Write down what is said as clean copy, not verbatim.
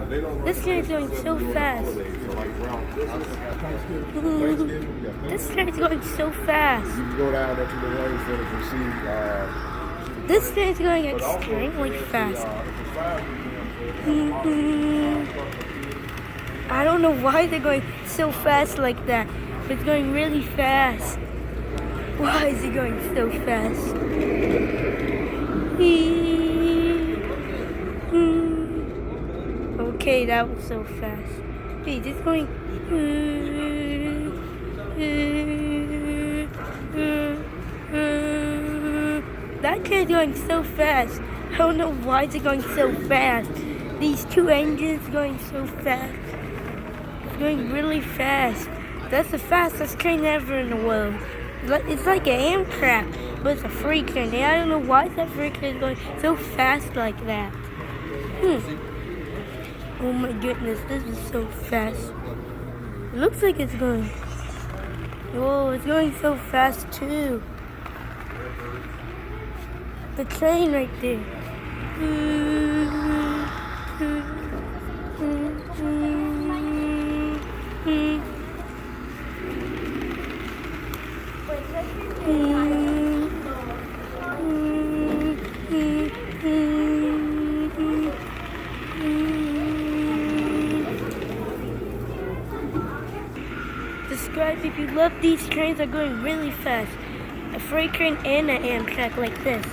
This train's going so fast. This train's going so fast. You can go down there to the range center and see. This train's going extremely fast. I don't know why they're going so fast like that. But it's going really fast. Why is it going so fast? Okay, that was so fast. Hey, just going. That train's going so fast. I don't know why it's going so fast. These two engines going so fast. It's going really fast. That's the fastest train ever in the world. It's like an Amtrak, but it's a freight train. And I don't know why that freight train is going so fast like that. Oh my goodness, this is so fast. It looks like it's going. Oh, it's going so fast too. The train right there. Subscribe if you love these trains are going really fast. A freight train and an Amtrak like this.